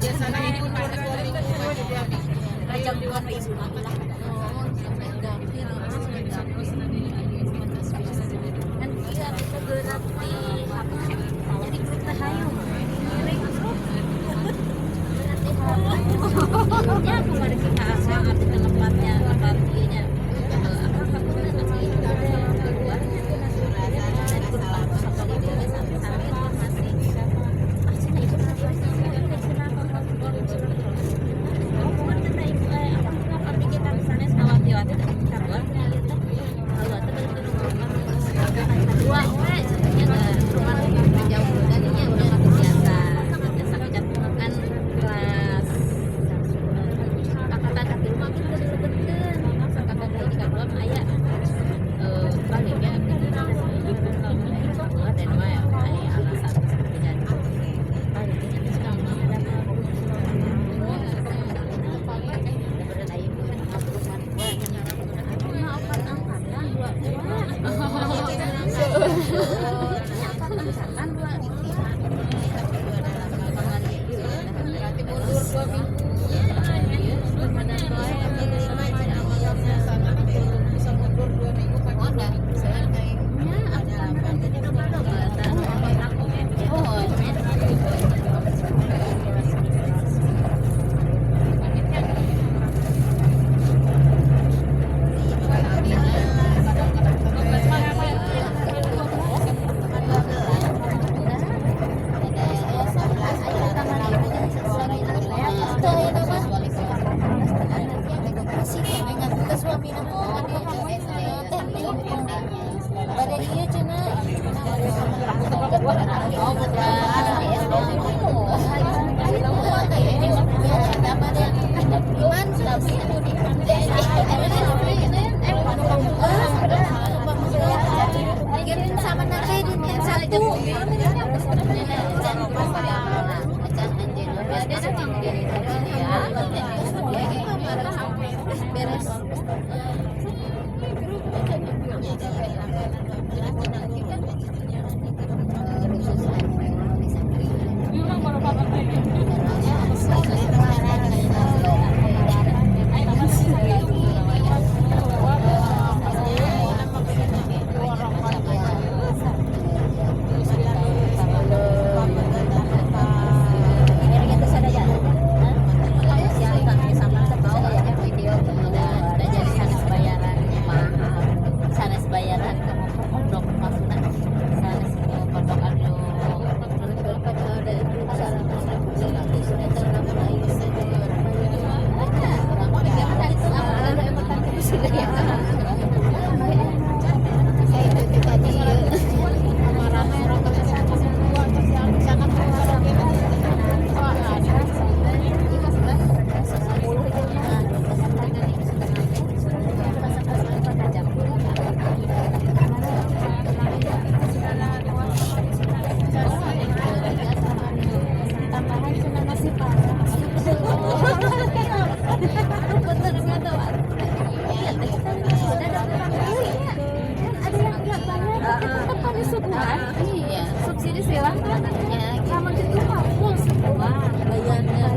Biasanya itu masih 2 minggu. Rajab di mana isu lah. Kan iya kita gerak di apa? Jadi kita hayu. Ya kemarin kita asal arti tempatnya tempat ininya. Apa faktornya masih keluarnya tuh masih dari kurang sampai di sampai masih aslinya itu kenapa subsidi silahkan ya sama gitu full semua bayarnya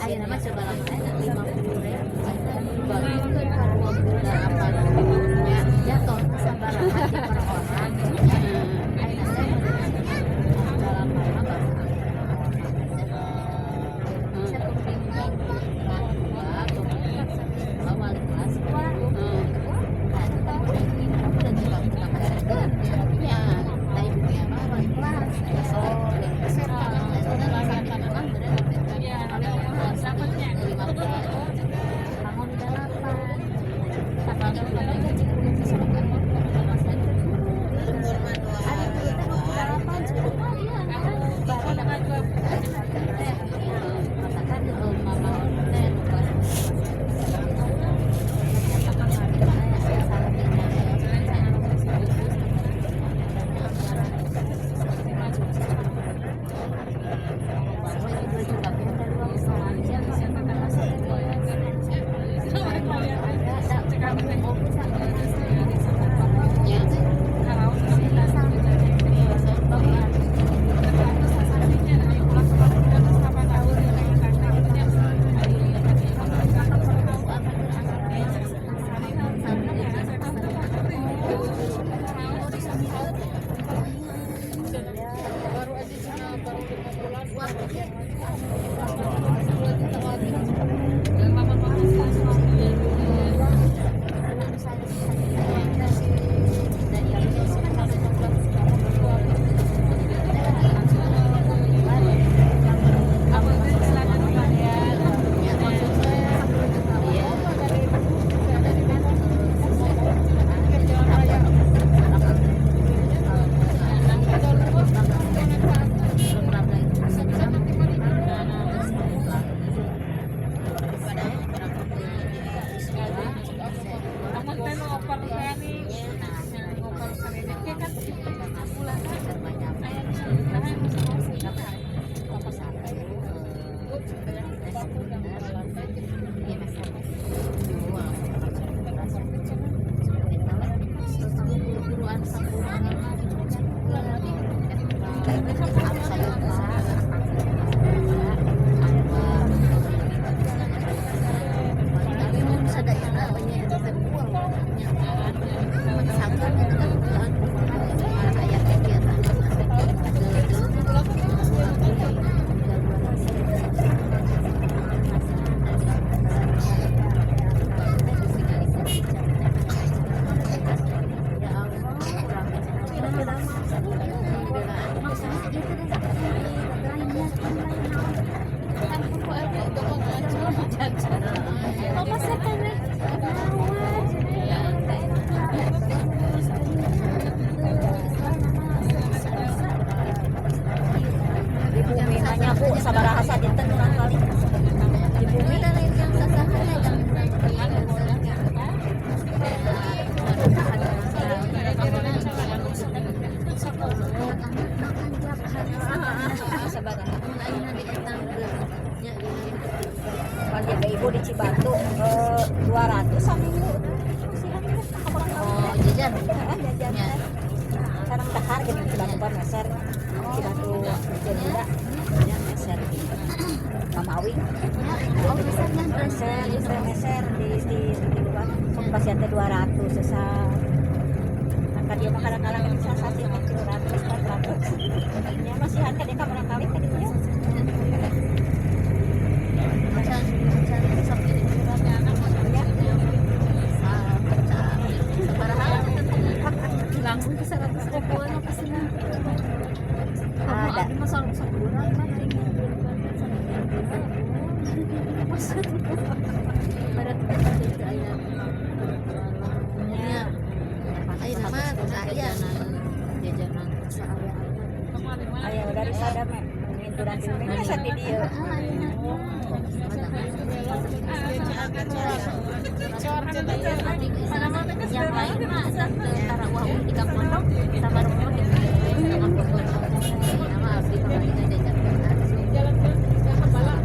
Ayo nama coba lah, 50.000. Bagikan kalau bulan apa ya jatuh sabaraha di per orang. Ayo saya dalam lama baru saya pembimbing wali kelas dan juga ya dari dunia wali kelas sabaraha dinten urang kali di bumi yang sasahannya yang ibu di Cibatu 200 seminggu. Oh, jajan. Jajan. Sekarang dahar gitu Cibatu per meser. Cibatu Jenda. Ya meser. Mamawi. Oh, meser di luar. Pasien teh 200 sesa. Angka dia kadang-kadang bisa 100 400. Ya masih harga dia kapan kali kan dia. Langsung ke 100.000-an apa sih? Ada masalah sebulan kan ini. Berat itu ayam. Ya. Ayo nama saya jajanan ayo dari sadam minturan Indonesia di dia. Yang lain mah antara uang 3 pondok sama rumah di tengah pondok nama abdi pembangunan jajan jalan balak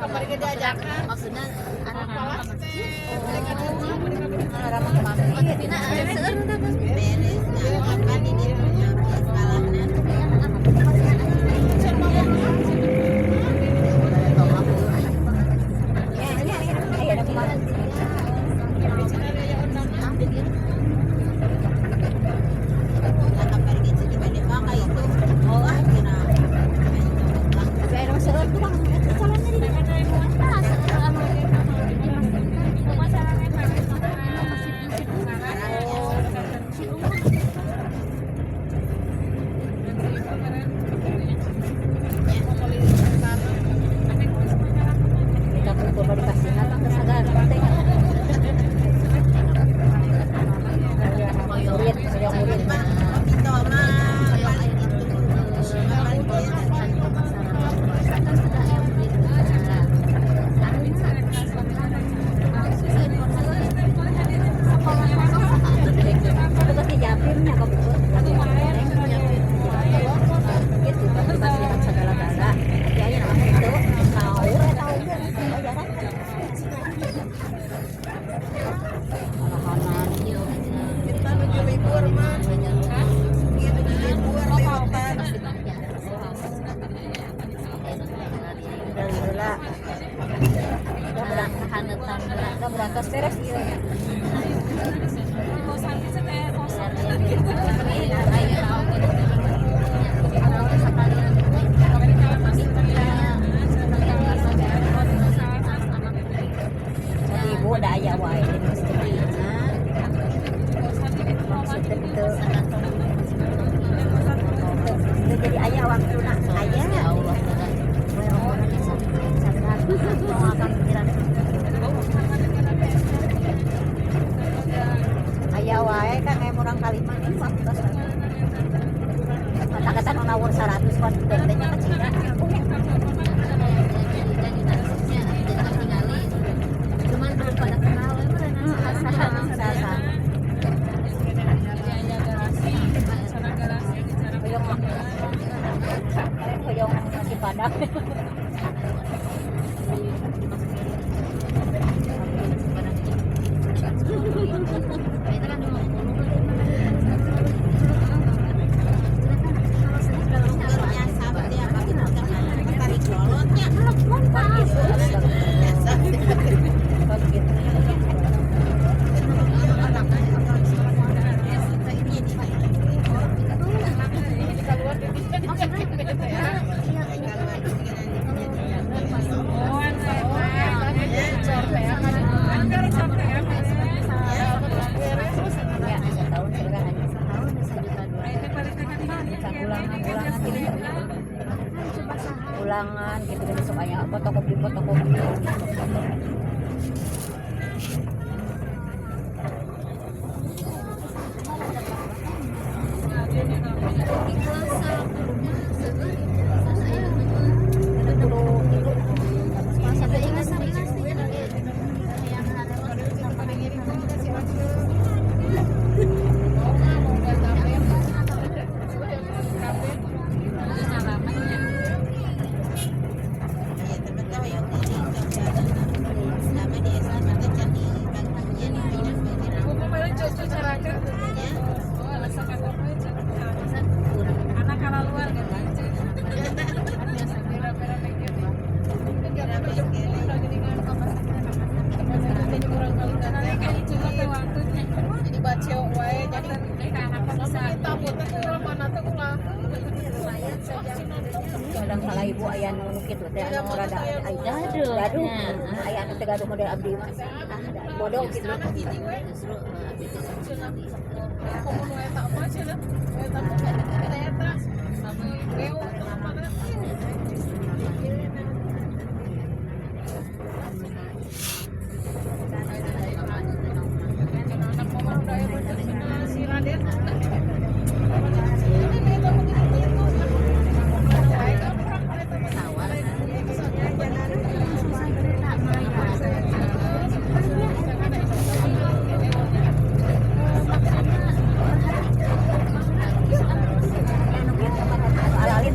kemarin diajakan. Maksudnya anak-anak masjid. Ramah kemana? Tina seueur teh Bos. Beres, apa di dia punya sekalanan. Ayo ada kemana? Anak pergi jadi balik pakai itu. Oh, kira. Tapi ada masalah tuh bang. Jalannya di mana? Kita kumpul pada kasih apa ke Sagar? Murid, yang murid. Itu mah paling itu. Paling Itu pasti Japimnya kok bu. Itu pasti dengan segala-gala. Ya ya nama itu tahu pelajaran. Anak-anak kita menuju libur mah. Gitu libur lewatan. alhamdulillah. Udah berangkat beres iya. Jadi ibu udah ayah wae di masjid. Maksudnya itu. Itu jadi ayah waktu nak ayah. Ya Allah. Ayah wae kan kayak orang Kaliman ini waktu kata-kata nawar 100 kan dendanya kecil kan. Cuman belum pada kenal Hoyong nasi padang. Gernya sabar ya, pagi kita tarik lolotnya. Ulangan gitu supaya fotokopi. Jadi baca wae jadi Kadang salah ibu ayah nu kitu teh anu rada gaduh. Ayah anu teh gaduh model abdi mah. Bodoh gitu. Alalin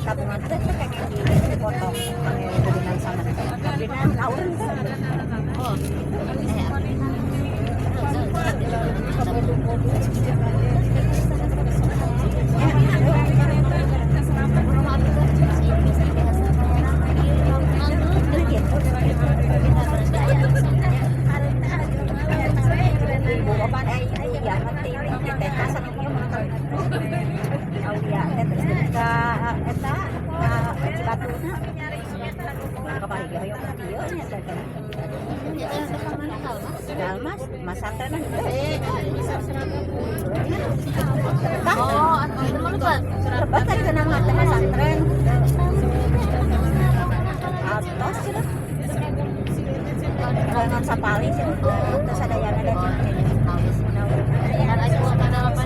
tabungan teh kayak dipotong dengan sama dengan kawan Oh, Mas Santren oh, itu lupa. lebat tadi kenang mata Mas Santren atas sih dengan sapali sih terus ada yang ada Dan aku pada apa?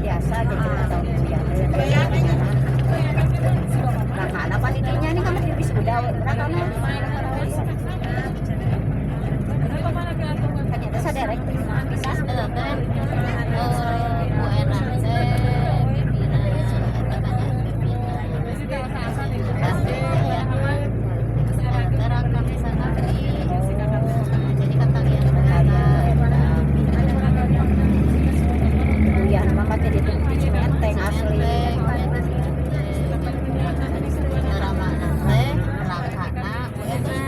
biasa jadi tahun nah ada panitinya ini kamu di sudah berapa ternyata sadar bisa Bu enak teh bibina eta banyak bibina. Terang kami sana jadi kata dia ya nama mati di Cimenteng asli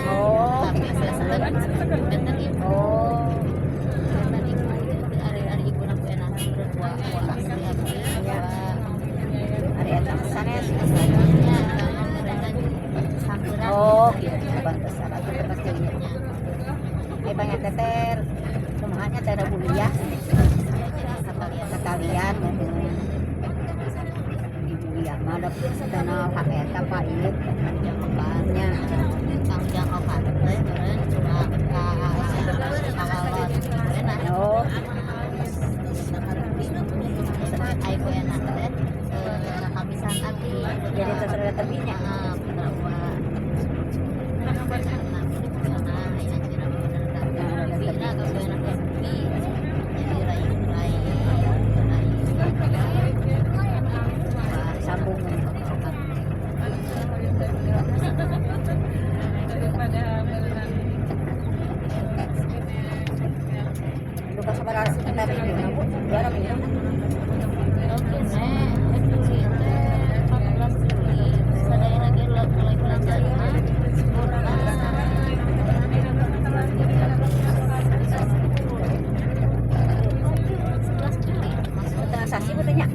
oh tapi saya bener ibu oh hari-hari ibu nak enak berdua asli hari eta sanes sampiran oh gitu pantesan aku terkecilnya banyak teter semuanya tera buliah sekalian ibu yang ada dana hak eta Pak Ibu banyak kang jangkau pantai keren cuma kawalot enak oh aiku enak teh kami sangat jadi terserah tebinya sambung lupa sama rasa kita minum Bu jarang minum transaksi betulnya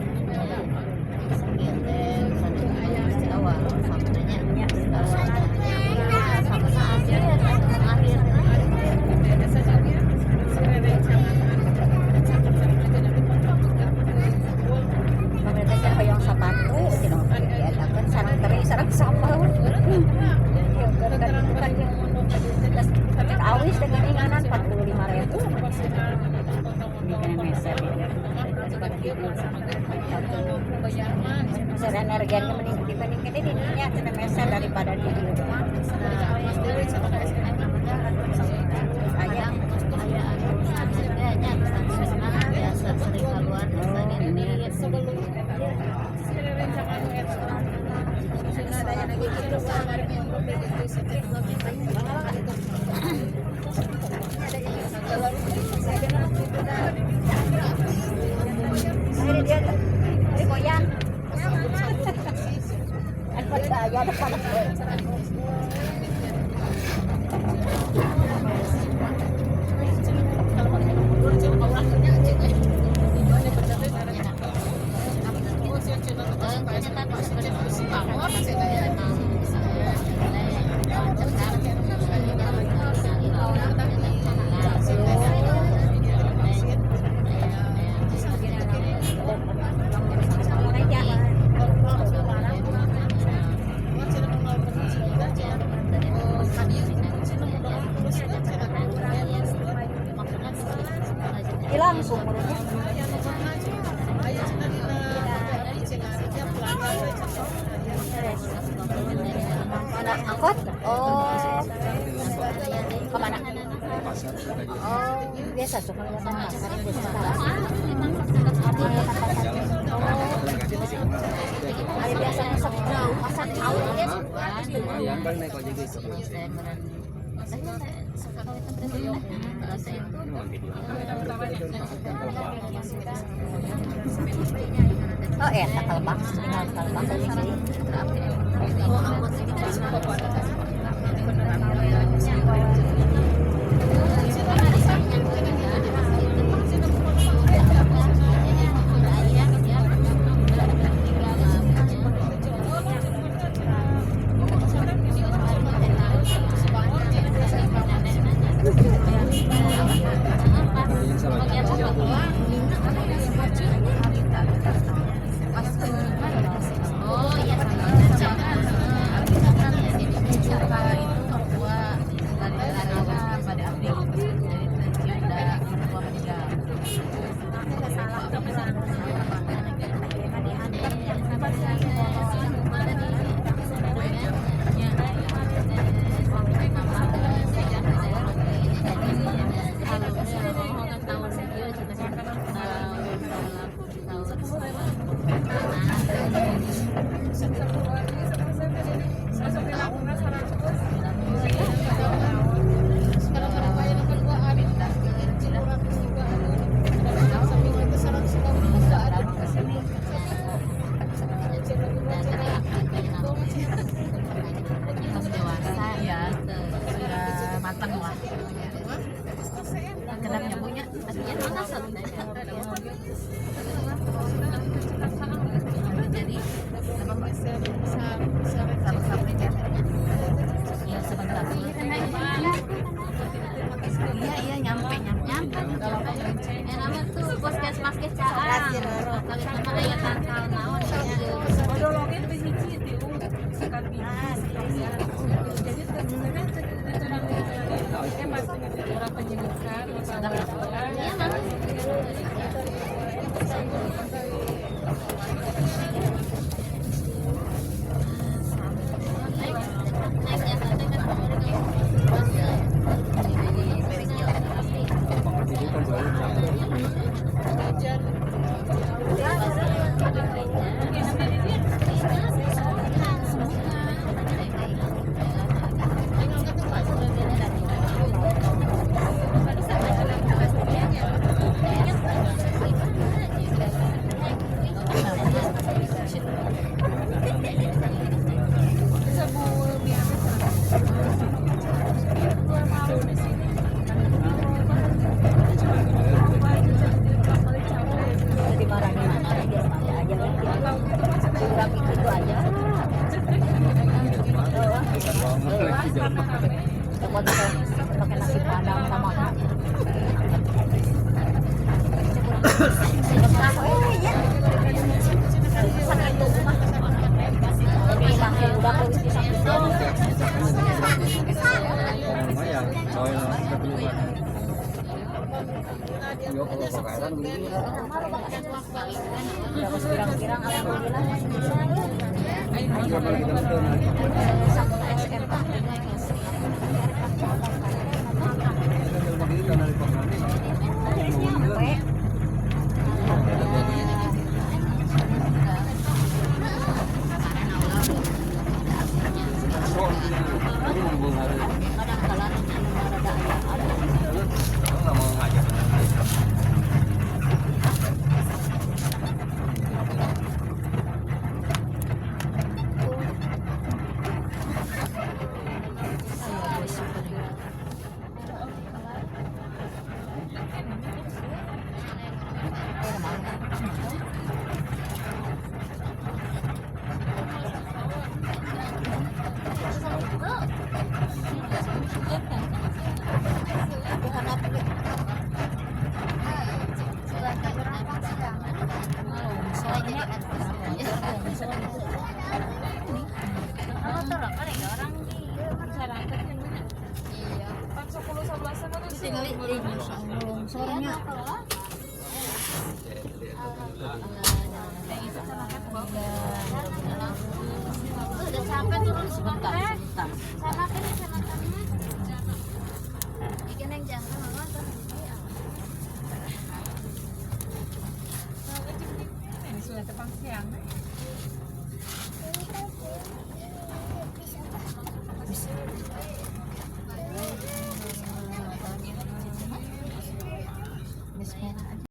pemerintah saya hoyong sapatu sino ya kan sarang teri sarang sapau awis dengan inganan 45.000 ini meser meser energinya meningkat dibandingkan ini nya kena meser daripada di rumah ayam biasa sering keluar ini ini dia ini goyang ya depan Pergi langsung menurutnya. Mana angkot? Oh. Kemana? Oh, biasa suka lewat pasar itu sekarang. Hari biasa masuk jauh, pasar jauh ya. Yang bang naik ojek guys. Oh tak kalbang, tinggal kalbang di sini. Oh iya matang lah. Kenapa nyambungnya? Aslinya mana sebenarnya? Jadi sama-sama ya sebentar. Iya nyampe. Namanya tuh puskesmas Kecaan. Kali sama aya tangkal naon ya. Odologin biji di sekat biji. Jadi sebenarnya orang penyidikan Iya mah. Pakai nasi padang sama kirang-kirang alhamdulillah Tinggal longsornya Udah sampai turun Sebentar, sebentar. sebentar. Sama kan sama kamu. Ikan yang jangan mama tuh. Ini sudah tepang siang.